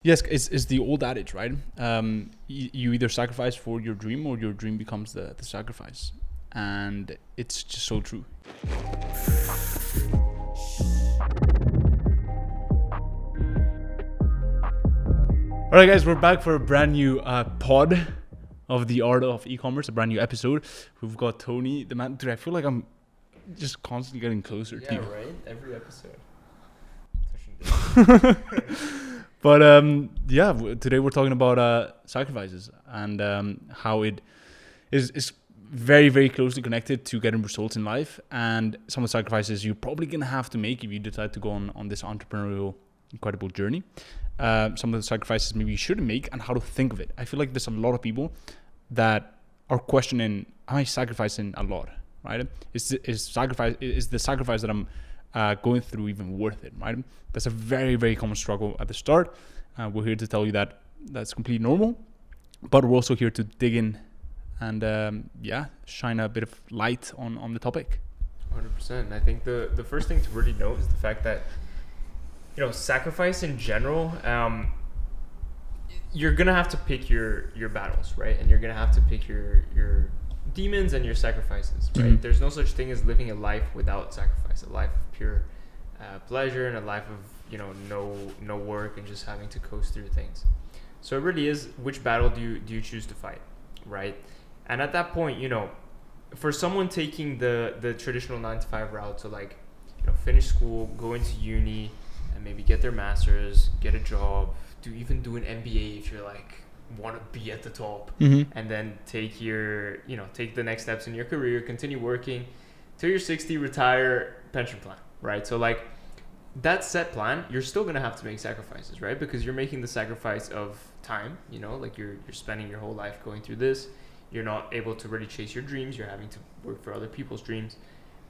Yes, it's the old adage, right? You either sacrifice for your dream or your dream becomes the sacrifice. And it's just so true. All right, guys, we're back for a brand new pod of the art of e-commerce, a brand new episode. We've got Tony, the man. Dude, I feel like I'm just constantly getting closer to you. Yeah, right? Every episode. But today we're talking about sacrifices and how it is very, very closely connected to getting results in life, and some of the sacrifices you're probably going to have to make if you decide to go on this entrepreneurial incredible journey. Some of the sacrifices maybe you shouldn't make, and how to think of it. I feel like there's a lot of people that are questioning, am I sacrificing a lot, right? Is the sacrifice that I'm going through even worth it, right? That's a very, very common struggle at the start. We're here to tell you that that's completely normal, but we're also here to dig in and shine a bit of light on the topic. 100%. I think the first thing to really note is the fact that, sacrifice in general, you're gonna have to pick your battles, right? And you're gonna have to pick your demons and your sacrifices, right? Mm-hmm. There's no such thing as living a life without sacrifice, a life of pure pleasure and a life of no work and just having to coast through things. So it really is, which battle do you choose to fight, right? And at that point, for someone taking the traditional 9-to-5 route to finish school, go into uni, and maybe get their master's, get a job, do an MBA if you're want to be at the top, mm-hmm. and then take the next steps in your career, continue working till you're 60, retire, pension plan, right? So that set plan, you're still going to have to make sacrifices, right? Because you're making the sacrifice of time, you're spending your whole life going through this. You're not able to really chase your dreams. You're having to work for other people's dreams.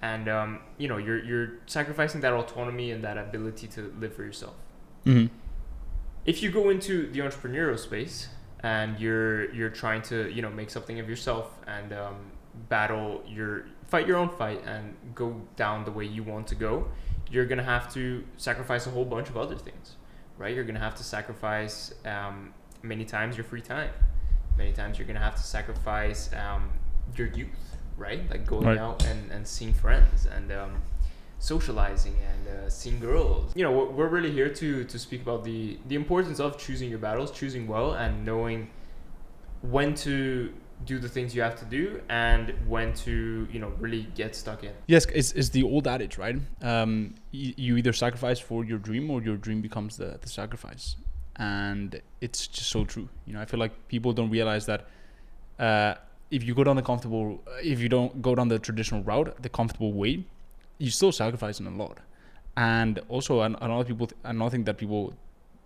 And, you're sacrificing that autonomy and that ability to live for yourself. Mm-hmm. If you go into the entrepreneurial space and you're trying to, make something of yourself and fight your own fight and go down the way you want to go, you're going to have to sacrifice a whole bunch of other things, right? You're going to have to sacrifice many times your free time. Many times you're going to have to sacrifice your youth, right? Like going out and seeing friends and socializing and seeing girls. We're really here to speak about the importance of choosing your battles, choosing well, and knowing when to do the things you have to do and when to really get stuck in. Yes, it's the old adage, right? You either sacrifice for your dream or your dream becomes the sacrifice. And it's just so true. I feel like people don't realize that if you don't go down the traditional route, the comfortable way, you're still sacrificing a lot. And also another thing that people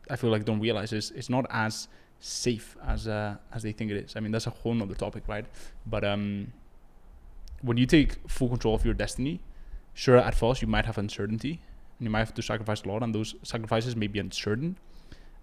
I feel like don't realize is it's not as safe as they think it is. I mean, that's a whole nother topic, right? But when you take full control of your destiny, sure, at first you might have uncertainty and you might have to sacrifice a lot, and those sacrifices may be uncertain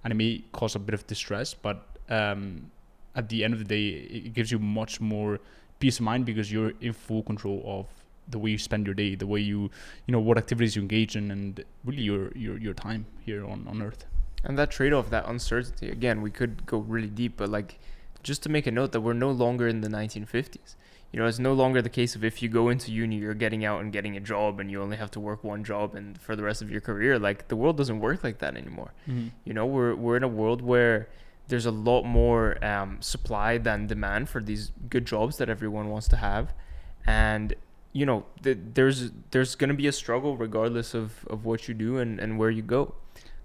and it may cause a bit of distress, but at the end of the day, it gives you much more peace of mind because you're in full control of the way you spend your day, the way you what activities you engage in, and really your time here on Earth. And that trade-off, that uncertainty, again, we could go really deep, but just to make a note that we're no longer in the 1950s. It's no longer the case of if you go into uni, you're getting out and getting a job and you only have to work one job and for the rest of your career. The world doesn't work like that anymore. Mm-hmm. We're in a world where there's a lot more supply than demand for these good jobs that everyone wants to have. And, there's going to be a struggle regardless of what you do and where you go.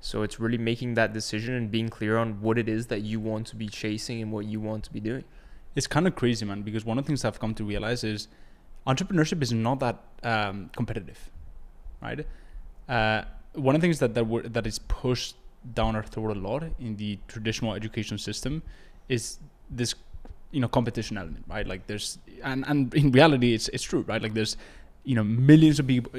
So it's really making that decision and being clear on what it is that you want to be chasing and what you want to be doing. It's kind of crazy, man, because one of the things I've come to realize is entrepreneurship is not that competitive, right? One of the things that is pushed down our throat a lot in the traditional education system is this, competition element, right? There's, and in reality, it's true, right? There's, millions of people,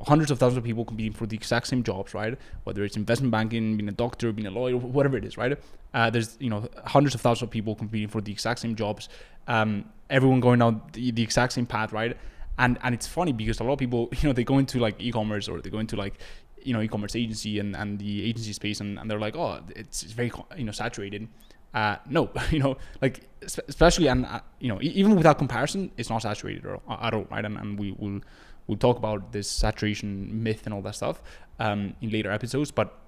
hundreds of thousands of people competing for the exact same jobs, right? Whether it's investment banking, being a doctor, being a lawyer, whatever it is, right? There's, hundreds of thousands of people competing for the exact same jobs. Everyone going down the exact same path, right? And it's funny because a lot of people, they go into e-commerce or they go into e-commerce agency and the agency space, and they're like, oh, it's very saturated. No, like especially, and even without comparison, it's not saturated at all, right? And we'll talk about this saturation myth and all that stuff in later episodes, but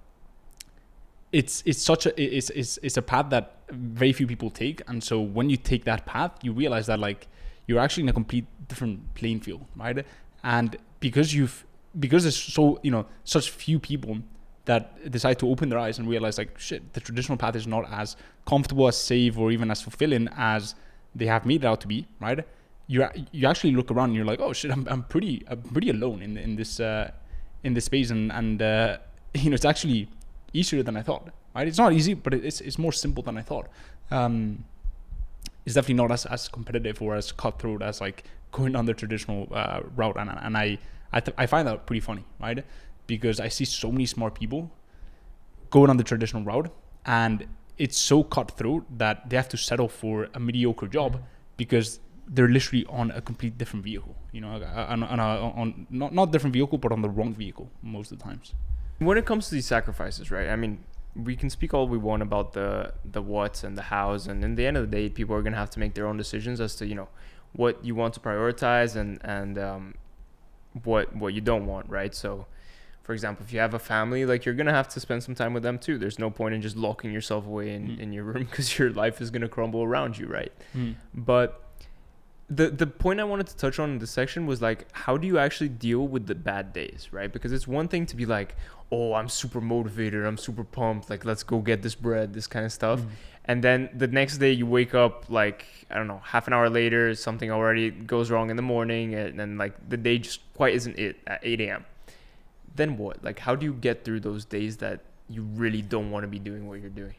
it's a path that very few people take. And so when you take that path, you realize that like you're actually in a complete different playing field, right? And because there's such few people that decide to open their eyes and realize like, shit, the traditional path is not as comfortable, as safe, or even as fulfilling as they have made it out to be, right? You actually look around and you're like, oh shit, I'm pretty alone in this space, and it's actually easier than I thought, right? It's not easy, but it's more simple than I thought. It's definitely not as competitive or as cutthroat as like going down the traditional route, and I find that pretty funny, right? Because I see so many smart people going on the traditional route, and it's so cutthroat that they have to settle for a mediocre job because they're literally on a complete different vehicle, on not different vehicle, but on the wrong vehicle most of the times. When it comes to these sacrifices, right? I mean, we can speak all we want about the what's and the hows, and in the end of the day, people are gonna have to make their own decisions as to what you want to prioritize and what you don't want, right? So, for example, if you have a family, like you're gonna have to spend some time with them too. There's no point in just locking yourself away in your room because your life is gonna crumble around you, right? But the point I wanted to touch on in this section was like, how do you actually deal with the bad days, right? Because it's one thing to be like, oh, I'm super motivated, I'm super pumped, like let's go get this bread, this kind of stuff. And then the next day you wake up like, I don't know, half an hour later, something already goes wrong in the morning, and then like the day just quite isn't it at 8 a.m. Then what? Like, how do you get through those days that you really don't want to be doing what you're doing?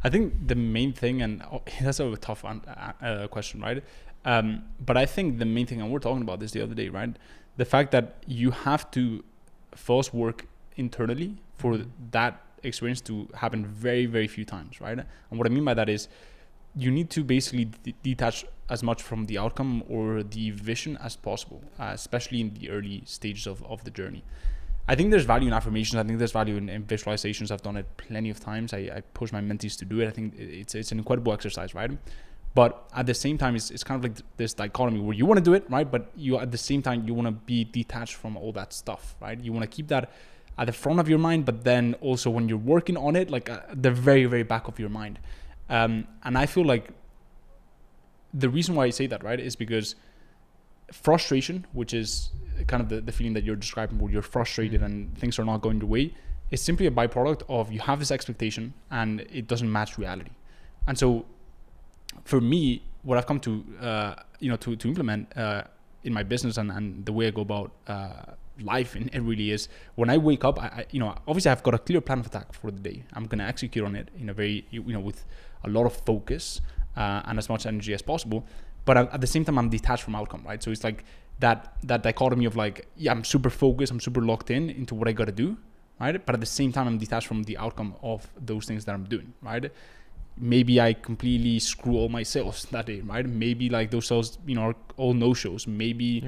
I think the main thing, and that's a tough question, right? But I think the main thing, and we're talking about this the other day, right? The fact that you have to first work internally for that experience to happen very, very few times, right? And what I mean by that is you need to basically detach as much from the outcome or the vision as possible, especially in the early stages of the journey. I think there's value in affirmations. I think there's value in visualizations. I've done it plenty of times. I push my mentees to do it. I think it's an incredible exercise, right? But at the same time, it's kind of like this dichotomy where you want to do it, right? But you at the same time, you want to be detached from all that stuff, right? You want to keep that at the front of your mind, but then also when you're working on it, like the very, very back of your mind. And I feel like the reason why I say that, right, is because frustration, which is kind of the feeling that you're describing where you're frustrated and things are not going your way, is simply a byproduct of you have this expectation and it doesn't match reality. And so for me, what I've come to, to implement in my business and the way I go about life, and it really is when I wake up, I obviously I've got a clear plan of attack for the day. I'm going to execute on it in a very, with a lot of focus and as much energy as possible. But at the same time, I'm detached from outcome, right? So it's like that dichotomy of like, yeah, I'm super focused, I'm super locked into what I got to do, right? But at the same time, I'm detached from the outcome of those things that I'm doing, right? Maybe I completely screw all my sales that day, right? Maybe like those sales, are all no-shows. Maybe,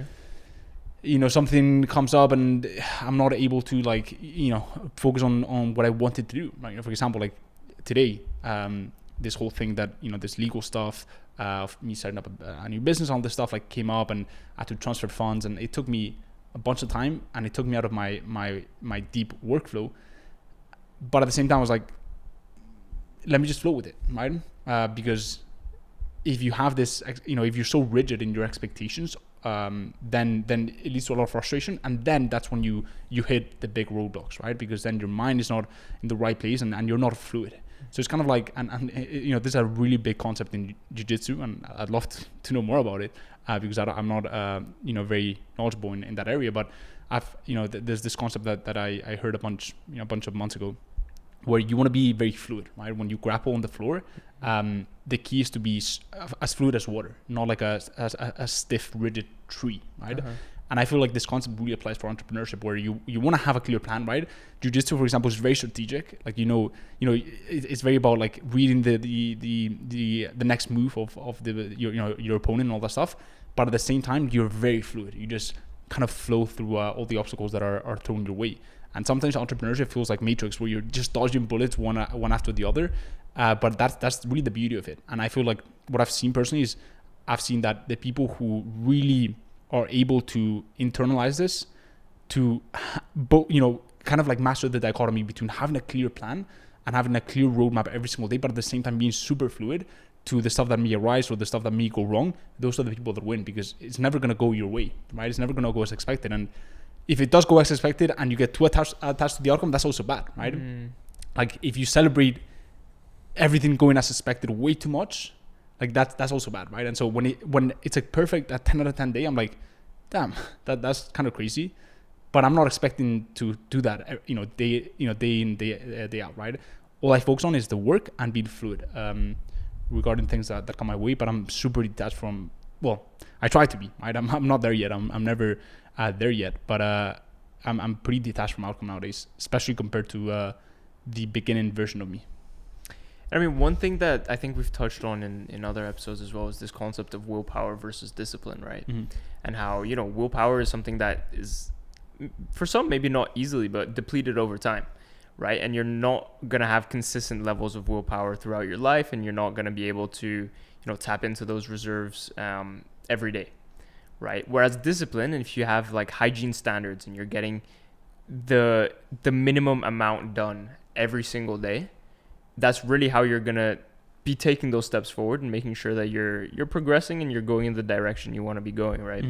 something comes up and I'm not able to like, focus on what I wanted to do, right? For example, like today, this whole thing that, this legal stuff of me setting up a new business, all this stuff like came up and I had to transfer funds, and it took me a bunch of time and it took me out of my deep workflow. But at the same time, I was like, let me just flow with it, right? Because if you have this, if you're so rigid in your expectations, then it leads to a lot of frustration, and then that's when you hit the big roadblocks, right? Because then your mind is not in the right place, and you're not fluid. So it's kind of like, and this is a really big concept in jiu-jitsu, and I'd love to know more about it because I'm not very knowledgeable in that area. But I've there's this concept that I heard a bunch of months ago, where you want to be very fluid, right? When you grapple on the floor, the key is to be as fluid as water, not like a stiff, rigid tree, right? And I feel like this concept really applies for entrepreneurship, where you want to have a clear plan, right? Jiu-jitsu, for example, is very strategic. Like it's very about like reading the next move of your opponent and all that stuff. But at the same time, you're very fluid. You just kind of flow through all the obstacles that are thrown your way. And sometimes entrepreneurship feels like Matrix, where you're just dodging bullets one after the other. But that's really the beauty of it. And I feel like what I've seen personally is I've seen that the people who really are able to internalize this, to kind of like master the dichotomy between having a clear plan and having a clear roadmap every single day, but at the same time being super fluid to the stuff that may arise or the stuff that may go wrong. Those are the people that win, because it's never going to go your way, right? It's never going to go as expected. And if it does go as expected and you get too attached to the outcome, that's also bad, right? Like if you celebrate everything going as expected way too much, like that's also bad, right? And so when it's a perfect 10 out of 10 day, I'm like, damn, that's kind of crazy. But I'm not expecting to do that, day in, day out, right? All I focus on is the work and being fluid regarding things that come my way. But I'm super detached from. Well, I try to be, right? I'm not there yet. I'm never there yet. But I'm pretty detached from outcome nowadays, especially compared to the beginning version of me. I mean, one thing that I think we've touched on in other episodes as well is this concept of willpower versus discipline, right? And how willpower is something that is, for some, maybe not easily, but depleted over time, right? And you're not going to have consistent levels of willpower throughout your life, and you're not going to be able to, tap into those reserves every day, right? Whereas discipline, if you have like hygiene standards and you're getting the minimum amount done every single day, that's really how you're going to be taking those steps forward and making sure that you're progressing and you're going in the direction you want to be going, right?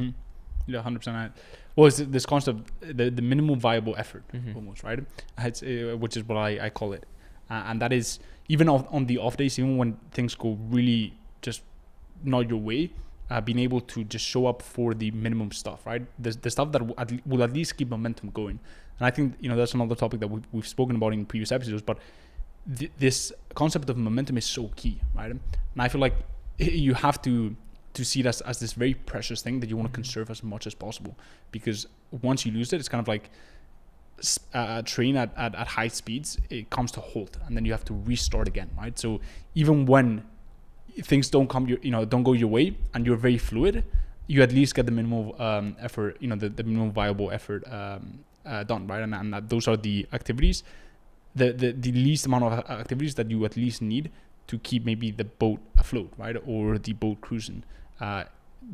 Yeah, 100%. Well, it's this concept, the minimum viable effort, almost, right? It's, which is what I call it. And that is, even on the off days, even when things go really just not your way, being able to just show up for the minimum stuff, right? The stuff that will at least keep momentum going. And I think, that's another topic that we've spoken about in previous episodes, but this concept of momentum is so key, right? And I feel like you have to see it as this very precious thing that you want to conserve as much as possible, because once you lose it, it's kind of like a train at high speeds. It comes to halt, and then you have to restart again, right? So even when things don't go your way and you're very fluid, you at least get the minimal effort, the minimum viable effort done, right? And that those are the activities, the least amount of activities that you at least need to keep maybe the boat afloat, right? Or the boat cruising.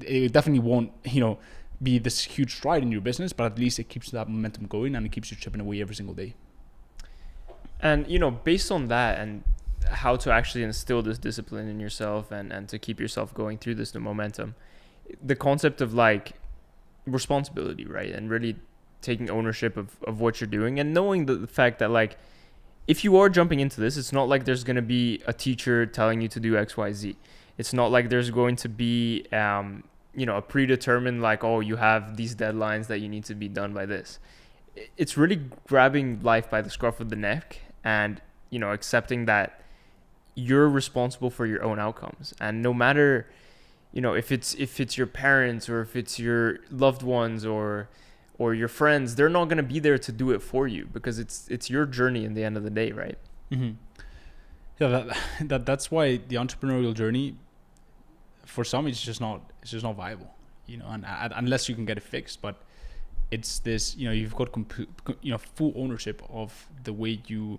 It definitely won't, be this huge stride in your business, but at least it keeps that momentum going and it keeps you chipping away every single day. And, based on that and how to actually instill this discipline in yourself and to keep yourself going through this momentum, the concept of like responsibility, right? And really taking ownership of what you're doing, and knowing the fact that like, if you are jumping into this, it's not like there's going to be a teacher telling you to do X, Y, Z. It's not like there's going to be, a predetermined, like, oh, you have these deadlines that you need to be done by this. It's really grabbing life by the scruff of the neck and, accepting that you're responsible for your own outcomes. And no matter, if it's your parents or if it's your loved ones or your friends, they're not going to be there to do it for you, because it's your journey in the end of the day, right? Yeah, that's why the entrepreneurial journey, for some, it's just not viable, and unless you can get it fixed. But it's this, you've got full ownership of the way you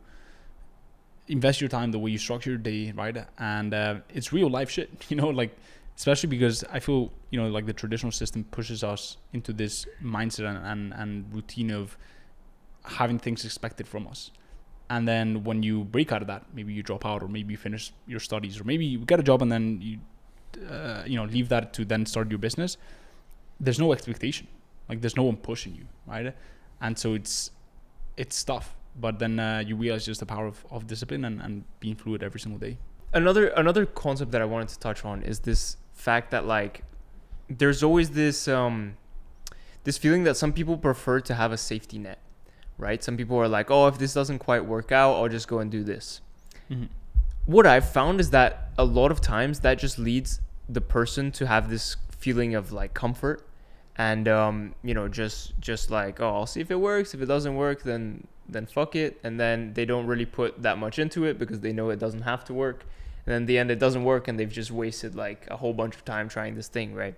invest your time, the way you structure your day, right? And it's real life shit, like, especially because I feel, like the traditional system pushes us into this mindset and routine of having things expected from us. And then when you break out of that, maybe you drop out, or maybe you finish your studies, or maybe you get a job and then you, leave that to then start your business. There's no expectation. Like, there's no one pushing you, right? And so it's tough. But then you realize just the power of discipline and being fluid every single day. Another concept that I wanted to touch on is this fact that like there's always this feeling that some people prefer to have a safety net, right? Some people are like, oh, if this doesn't quite work out, I'll just go and do this. What I've found is that a lot of times that just leads the person to have this feeling of like comfort and just like, oh, I'll see if it works. If it doesn't work, then fuck it. And then they don't really put that much into it because they know it doesn't have to work. And then in the end, it doesn't work, and they've just wasted like a whole bunch of time trying this thing, right?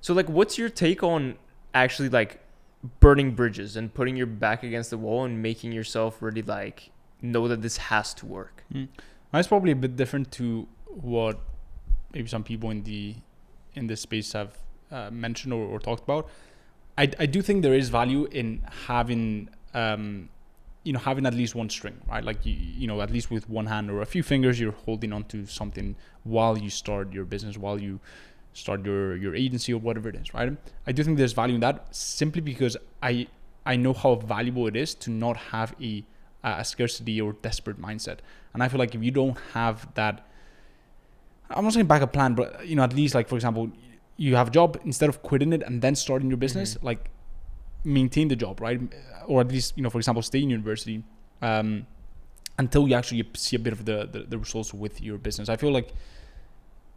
So like, what's your take on actually like burning bridges and putting your back against the wall and making yourself really like know that this has to work. That's probably a bit different to what maybe some people in this space have mentioned or talked about. I do think there is value in having having at least one string, right? Like at least with one hand or a few fingers, you're holding onto something while you start your business, while you start your agency or whatever it is, right? I do think there's value in that, simply because I know how valuable it is to not have a scarcity or desperate mindset. And I feel like if you don't have that, I'm not saying backup plan, but at least, like, for example, you have a job, instead of quitting it and then starting your business, like, maintain the job, right? Or at least, for example, stay in university until you actually see a bit of the results with your business. I feel like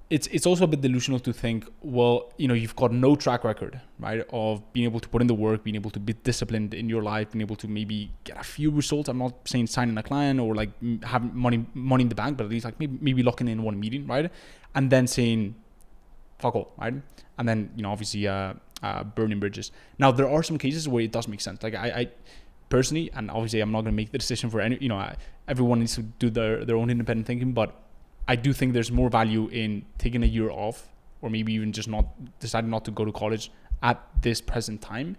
it's also a bit delusional to think, well, you've got no track record, right, of being able to put in the work, being able to be disciplined in your life, being able to maybe get a few results. I'm not saying signing a client or like having money in the bank, but at least like maybe locking in one meeting, right? And then saying, fuck all, right? And then, obviously burning bridges. Now, there are some cases where it does make sense. Like I personally, and obviously I'm not going to make the decision for any, everyone needs to do their own independent thinking, but I do think there's more value in taking a year off, or maybe even just deciding not to go to college at this present time,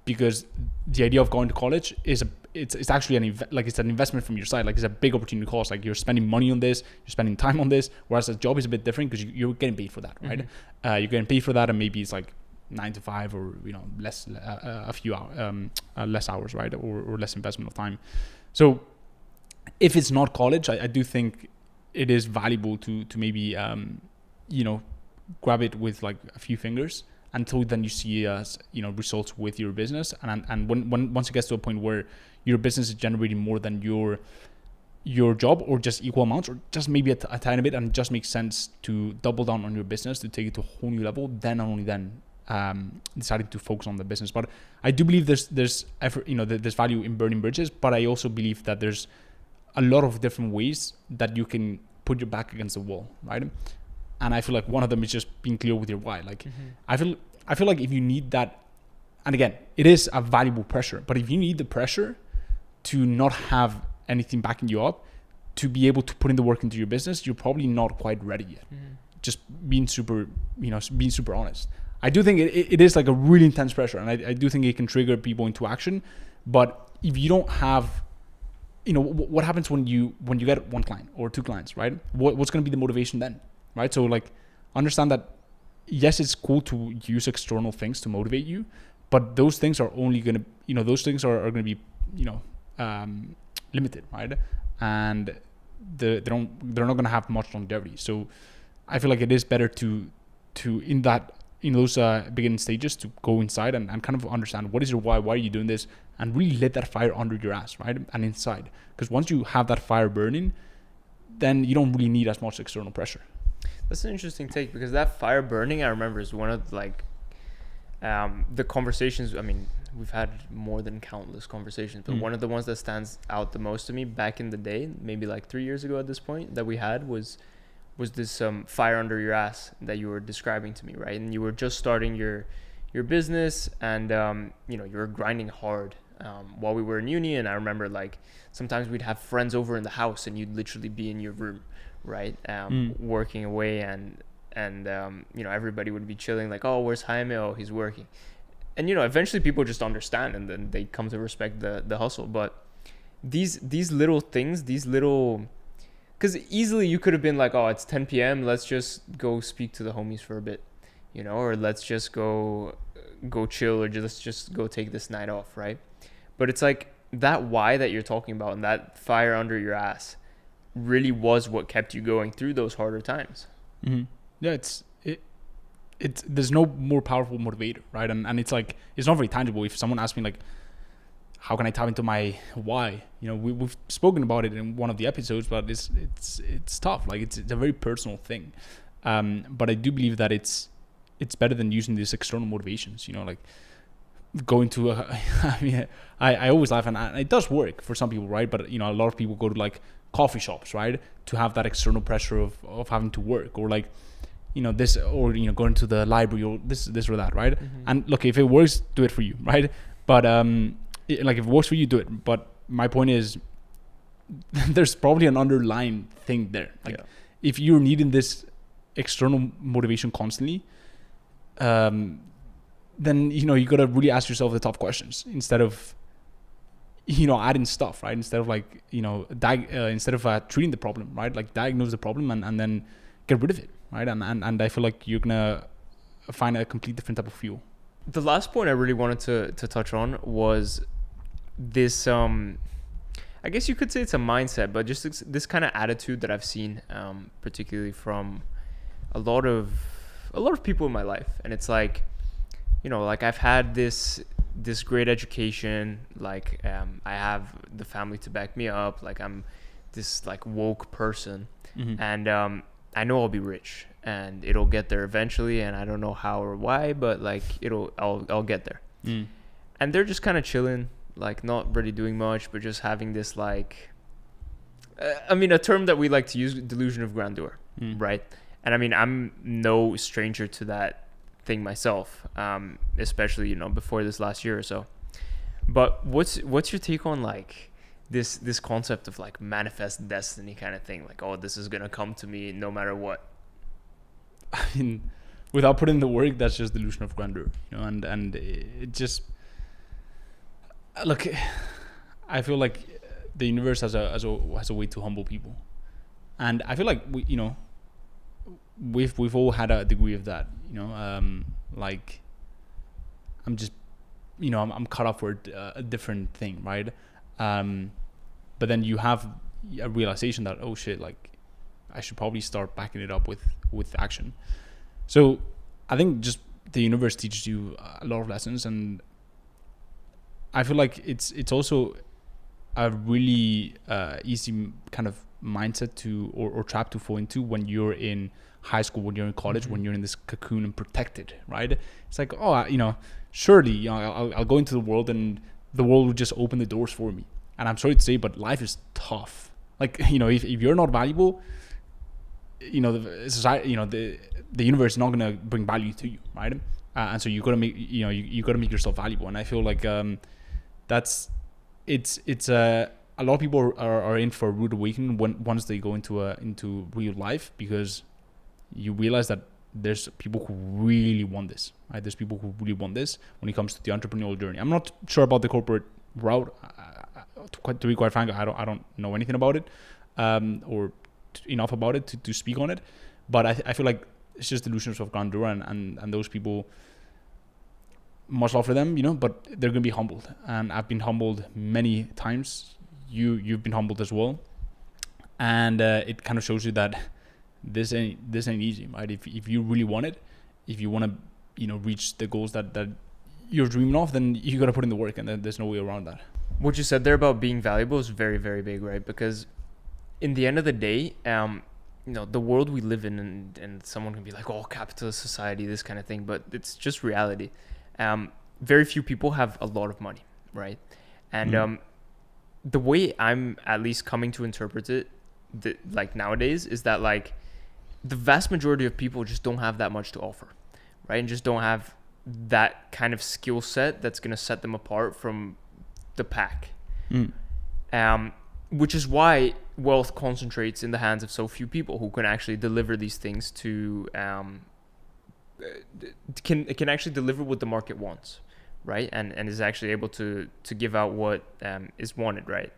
because the idea of going to college is it's actually it's an investment from your side. Like, it's a big opportunity cost. Like, you're spending money on this, you're spending time on this, whereas a job is a bit different because you're getting paid for that, right? You're getting paid for that, and maybe it's like 9 to 5 or less, a few hours, less hours, right? Or less investment of time. So if it's not college, I do think it is valuable to maybe grab it with like a few fingers until then you see results with your business, and when once it gets to a point where your business is generating more than your job, or just equal amounts, or just maybe a tiny bit, and it just makes sense to double down on your business to take it to a whole new level, then only then deciding to focus on the business. But I do believe there's effort, there's value in burning bridges, but I also believe that there's a lot of different ways that you can put your back against the wall, right? And I feel like one of them is just being clear with your why. Like, I feel like if you need that, and again, it is a valuable pressure, but if you need the pressure to not have anything backing you up, to be able to put in the work into your business, you're probably not quite ready yet. Just being super honest. I do think it is like a really intense pressure, and I do think it can trigger people into action. But if you don't have, what happens when you get one client or two clients, right? What's going to be the motivation then, right? So like, understand that yes, it's cool to use external things to motivate you, but those things are only going to, those things are going to be, limited, right? And they're not going to have much longevity. So I feel like it is better to in those beginning stages to go inside and kind of understand what is your why are you doing this, and really let that fire under your ass, right? And inside, because once you have that fire burning, then you don't really need as much external pressure. That's an interesting take, because that fire burning, I remember, is one of like the conversations. I mean, we've had more than countless conversations, but one of the ones that stands out the most to me back in the day, maybe like 3 years ago at this point, that we had was this fire under your ass that you were describing to me, right? And you were just starting your business, and you were grinding hard while we were in uni. And I remember, like, sometimes we'd have friends over in the house, and you'd literally be in your room, right, working away, and everybody would be chilling, like, oh, where's Jaime? Oh, he's working. And eventually people just understand, and then they come to respect the hustle. But these little things, because easily you could have been like, oh, it's 10 p.m. let's just go speak to the homies for a bit, or let's just go chill, or let's just go take this night off, right? But it's like that why that you're talking about, and that fire under your ass really was what kept you going through those harder times. Yeah, it's there's no more powerful motivator, right? And it's like, it's not very tangible. If someone asks me, like, how can I tap into my why? We've spoken about it in one of the episodes, but it's tough. Like, it's a very personal thing. But I do believe that it's better than using these external motivations. Like going to I always laugh, and it does work for some people, right? But a lot of people go to like coffee shops, right, to have that external pressure of having to work, or like this, or going to the library, or this or that, right? And look, if it works, do it for you, right? But like if it works for you, do it. But my point is, there's probably an underlying thing there. Like if you're needing this external motivation constantly, then you gotta really ask yourself the tough questions instead of adding stuff, right? Instead of like instead of treating the problem, right? Like diagnose the problem and then get rid of it, right? And I feel like you're gonna find a complete different type of fuel. The last point I really wanted to touch on was this I guess you could say it's a mindset, but just this kind of attitude that I've seen, particularly from a lot of people in my life. And it's like, like I've had this great education, like I have the family to back me up, like I'm this like woke person, and I know I'll be rich and it'll get there eventually, and I don't know how or why, but like I'll get there. And they're just kind of chilling, like not really doing much, but just having this like a term that we like to use, delusion of grandeur, right? And I mean, I'm no stranger to that thing myself, especially before this last year or so. But what's your take on like this concept of like manifest destiny kind of thing? Like, oh, this is gonna come to me no matter what. I mean, without putting in the work, that's just delusion of grandeur, and it just look. I feel like the universe has a way to humble people, and I feel like we've all had a degree of that, like I'm just I'm cut off for a different thing, right? But then you have a realization that, oh shit, like I should probably start backing it up with action. So I think just the universe teaches you a lot of lessons, and I feel like it's also a really easy kind of mindset to or trap to fall into when you're in high school, when you're in college, when you're in this cocoon and protected, right? It's like, oh, surely I'll go into the world and the world will just open the doors for me. And I'm sorry to say, but life is tough. Like, if you're not valuable, the society, the universe is not gonna bring value to you, right? And so you gotta make you gotta make yourself valuable. And I feel like it's a lot of people are in for a rude awakening once they go into real life, because you realize that there's people who really want this, right? There's people who really want this when it comes to the entrepreneurial journey. I'm not sure about the corporate route. To be quite frank, I don't know anything about it, or enough about it to speak on it. But I feel like it's just delusions of grandeur, and those people, much love for them, but they're gonna be humbled. And I've been humbled many times. You've been humbled as well, and it kind of shows you that this ain't easy, right? If you really want it, if you want to reach the goals that you're dreaming of, then you got to put in the work, and then there's no way around that. What you said there about being valuable is very, very big, right? Because in the end of the day, the world we live in, and someone can be like, oh, capitalist society, this kind of thing, but it's just reality. Very few people have a lot of money, right? And the way I'm at least coming to interpret it, like nowadays, is that like the vast majority of people just don't have that much to offer, right? And just don't have that kind of skill set that's going to set them apart from the pack. Which is why wealth concentrates in the hands of so few people who can actually deliver these things to can actually deliver what the market wants, right? And is actually able to give out what is wanted, right?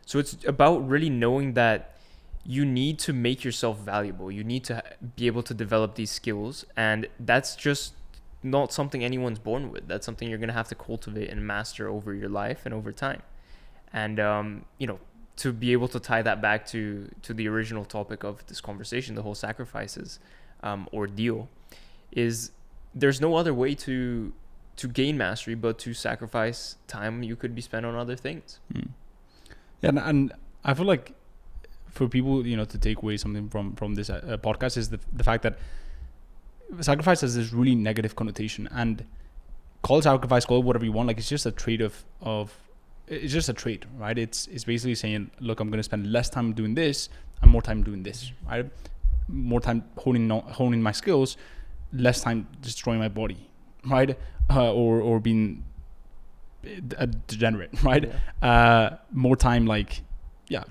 So it's about really knowing that you need to make yourself valuable. You need to be able to develop these skills, and that's just not something anyone's born with. That's something you're going to have to cultivate and master over your life and over time. And to be able to tie that back to the original topic of this conversation, the whole sacrifices ordeal, is there's no other way to gain mastery but to sacrifice time you could be spent on other things. Yeah, and I feel like for people to take away something from this podcast is the fact that sacrifice has this really negative connotation, and call it sacrifice, call it whatever you want, like it's just a trait of it's just a trait, right? It's basically saying, look, I'm going to spend less time doing this and more time doing this, right? More time honing my skills, less time destroying my body, right? Or being a degenerate, right? More time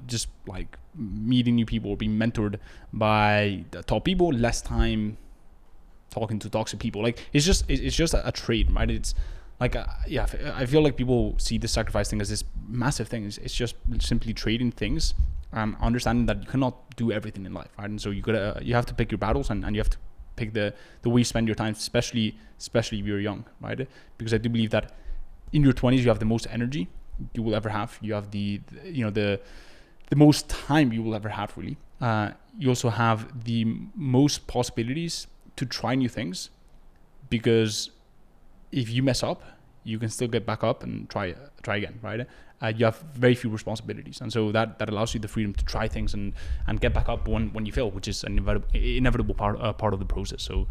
just like meeting new people or being mentored by the top people, less time talking to toxic people. Like it's just a trade, right? It's like I feel like people see the sacrifice thing as this massive thing. It's just simply trading things, understanding that you cannot do everything in life, right? And so you have to pick your battles, and you have to pick the way you spend your time, especially if you're young, right? Because I do believe that in your 20s you have the most energy you will ever have. You have the most time you will ever have, really. You also have the most possibilities to try new things, because if you mess up, you can still get back up and try again, right? You have very few responsibilities, and so that allows you the freedom to try things and get back up when you fail, which is an inevitable part of the process. So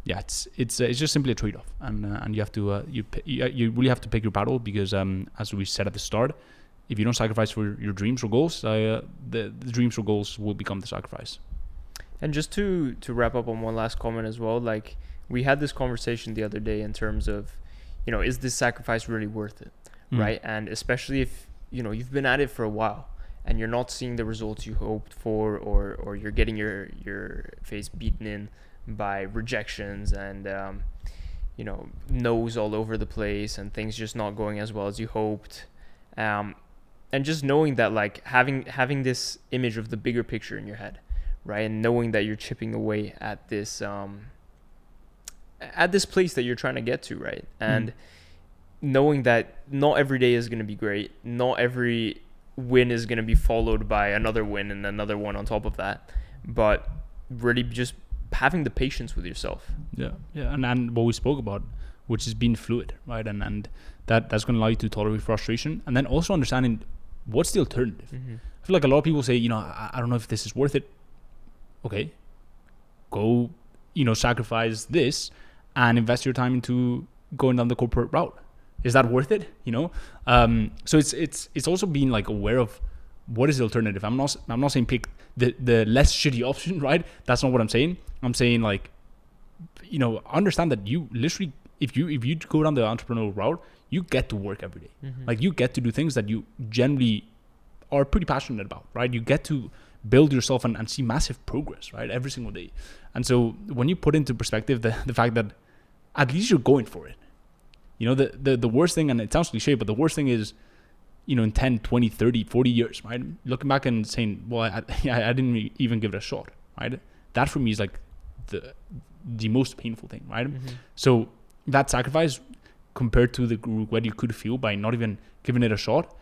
yeah, it's just simply a trade-off, and you have to you really have to pick your battle, because as we said at the start, if you don't sacrifice for your dreams or goals, the dreams or goals will become the sacrifice. And just to wrap up on one last comment as well, like we had this conversation the other day in terms of, is this sacrifice really worth it, right? And especially if, you've been at it for a while and you're not seeing the results you hoped for, or you're getting your face beaten in by rejections and, no's all over the place and things just not going as well as you hoped. And just knowing that, like having this image of the bigger picture in your head, right? And knowing that you're chipping away at this place that you're trying to get to, right? And knowing that not every day is going to be great. Not every win is going to be followed by another win and another one on top of that. But really just having the patience with yourself. Yeah. And what we spoke about, which is being fluid, right? And that's going to allow you to tolerate frustration, and then also understanding what's the alternative. I feel like a lot of people say, I don't know if this is worth it. Okay, go, sacrifice this and invest your time into going down the corporate route. Is that worth it? So it's also being like aware of what is the alternative. I'm not saying pick the less shitty option, right? That's not what I'm saying. I'm saying understand that you literally, if you go down the entrepreneurial route, you get to work every day. Like you get to do things that you generally are pretty passionate about, right? You get to build yourself and see massive progress, right? Every single day. And so when you put into perspective the fact that at least you're going for it, the worst thing, and it sounds cliche, but the worst thing is, in 10, 20, 30, 40 years, right? Looking back and saying, well, I didn't even give it a shot, right? That for me is like the most painful thing, right? So that sacrifice compared to the regret you could feel by not even giving it a shot,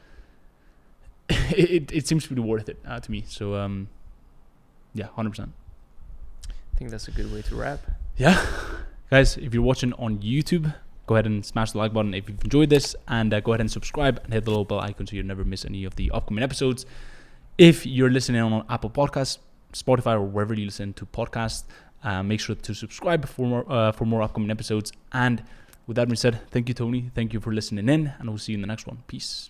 it seems to be worth it to me. So 100%. I think that's a good way to wrap. Yeah, guys, if you're watching on YouTube, go ahead and smash the like button if you've enjoyed this, and go ahead and subscribe and hit the little bell icon so you never miss any of the upcoming episodes. If you're listening on Apple Podcasts, Spotify, or wherever you listen to podcasts, make sure to subscribe for more upcoming episodes. And with that being said, thank you, Tony. Thank you for listening in, and we'll see you in the next one. Peace.